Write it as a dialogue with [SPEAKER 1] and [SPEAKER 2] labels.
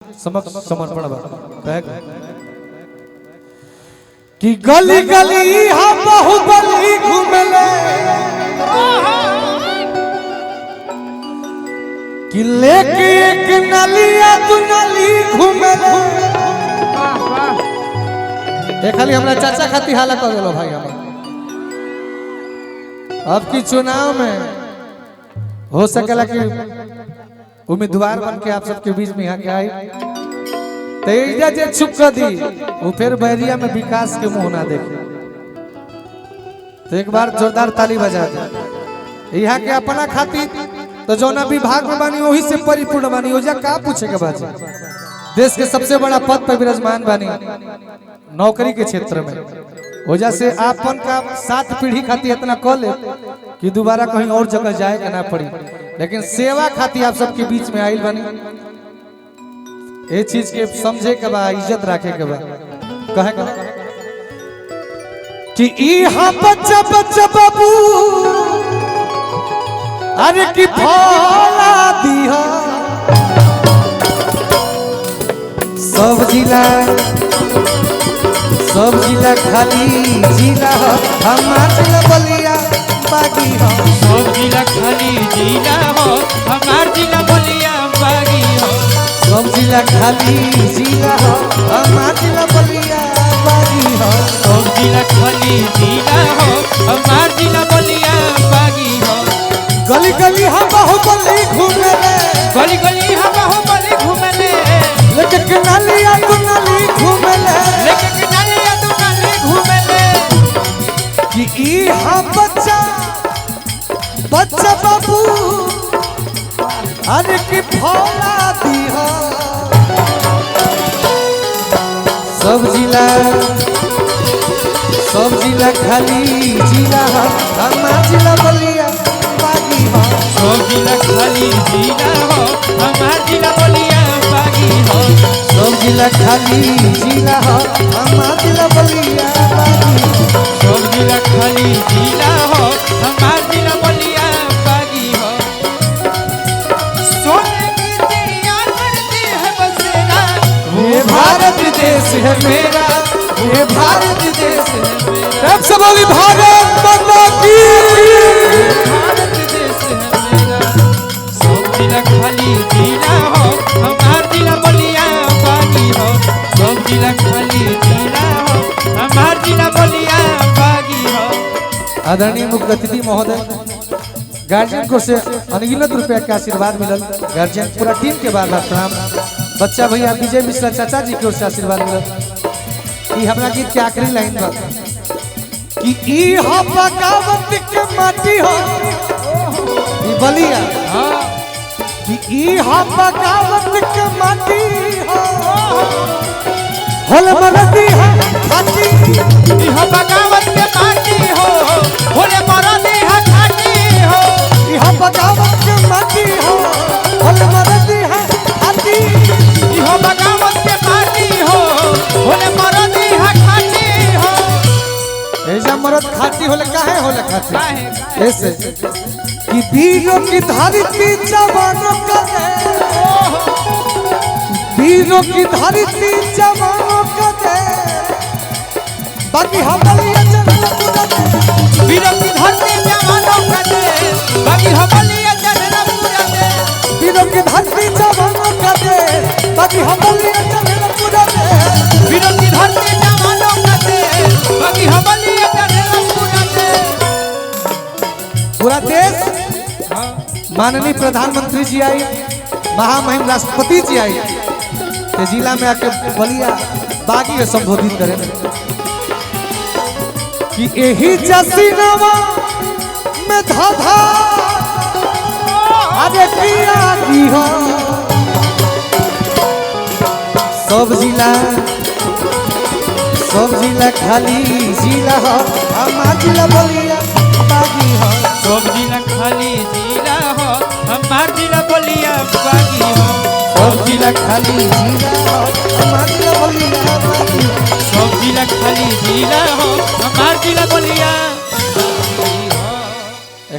[SPEAKER 1] समर्पण कि गली गली हम बाहुबली घूमले कि लेके एक नलिया तू नली घूमले। ये खाली हमरा चाचा खाती हाला कर देलो भाई। हम अब की चुनाव में हो सकेला कि उम्मीदवार बन के आप सबके बीच में यहाँ के आई तेजा जे चुप कर दी वो फिर बैरिया में विकास के मुंह ना देखे। तो एक बार जोरदार ताली बजा दे यहाँ के अपना खातिर तो जौना विभाग में बानी वही से परिपूर्ण बानी। ओजा का पूछे के बात देश के सबसे बड़ा पद पर विराजमान बानी नौकरी के क्षेत्र में। वजह से आपन का 7 पीढ़ी खातिर इतना कर ले कि दोबारा कहीं और जगह जाए के ना पड़ी। लेकिन सेवा खातिर आप सबके बीच में आइल बनी ये चीज के समझे के बा इज्जत रखे के बा कहे कि इहा बच्चा बच्चा बाबू अरे की भोला दिया सब जिला खाली जिला हमार जिला बलिया बागी हो।
[SPEAKER 2] सब जिला खाली जिला हो हमार जिला बलिया बागी हो।
[SPEAKER 1] सब जिला खाली जिला हो हमार जिला बलिया बागी हो।
[SPEAKER 2] सब जिला खाली जिला हो हमार जिला बलिया बागी हो।
[SPEAKER 1] गली गली हम बाहुबली घूमेले
[SPEAKER 2] गली गली हम बाहुबली घूमेले
[SPEAKER 1] लेके नालिया तू नाली घूमेले
[SPEAKER 2] लेके नालिया तू नाली घूमेले
[SPEAKER 1] कि ई हम बच्चा बच्चा बाबू अरे की भोला दिया सब जिला खाली जिला हमार जिला बलिया बागी हो।
[SPEAKER 2] सब जिला खाली जिला हो हमार जिला बलिया बागी हो।
[SPEAKER 1] सब जिला खाली जिला हो हमार जिला बलिया बागी हो।
[SPEAKER 2] सब जिला खाली जिला हो हमार जिला बलिया बागी हो। सोने की चिड़िया करती है बसेरा
[SPEAKER 1] ये भारत देश है मेरा ये भारत देश है मेरा। सब बोली भारत माता की
[SPEAKER 2] भारत देश है मेरा। सब जिला खाली जिला हो हमार जिला बलिया बागी हो। सब जिला खाली जिला हो हमार जिला बलिया बागी हो।
[SPEAKER 1] आदरणीय मुख्य अतिथि महोदय गार्जियन को से अनगिनत रुपया के आशीर्वाद मिलल। गार्जियन पूरा टीम के बार बार प्रणाम। बच्चा भैया विजय मिश्रा चाचा जी की ओर से आशीर्वाद मिलल। ई हमरा गीत के आखिरी लाइन बा कि ई हो बगावत के माटी हो ई बलिया
[SPEAKER 2] हाँ
[SPEAKER 1] कि ई हो बगावत के माटी हो होल मरदी है खाटी
[SPEAKER 2] इह बगावत के माटी हो होले मरदी है खाटी हो।
[SPEAKER 1] इह बगावत के माटी हो होल मरदी है खाटी।
[SPEAKER 2] इह बगावत के माटी हो होले मरदी है खाटी हो।
[SPEAKER 1] ऐसा मरद खाटी होले काहे होले खाटी
[SPEAKER 2] काहे
[SPEAKER 1] ऐसे कि वीरों की धरती जवानों का दे वीरों की धरती जवानों का दे बाकी हम बलिया चल पूरा दे।
[SPEAKER 2] वीरों की धरती जवानों का दे बाकी हम बलिया चलना पूरा दे।
[SPEAKER 1] वीरों की धरती जवानों का दे बाकी हम बलिया चल पूरा दे।
[SPEAKER 2] वीरों की धरती जवानों का दे बाकी हम बलिया चलना पूरा दे।
[SPEAKER 1] पूरा देश माननीय प्रधानमंत्री जी आई महामहिम राष्ट्रपति जी आई ते जिला में आके बलिया बागी के संबोधित करें कि यही जसीनवा में धाधा अरे किया की हो। सब जिला खाली जिला हो हमार जिला बलिया बागी हो।
[SPEAKER 2] सब जिला खाली जिला हो हमार जिला बलिया बागी हो।
[SPEAKER 1] सब जिला खाली जिला हो हमार जिला बलिया बागी हो।
[SPEAKER 2] सब जिला खाली जिला हो हमार जिला बलिया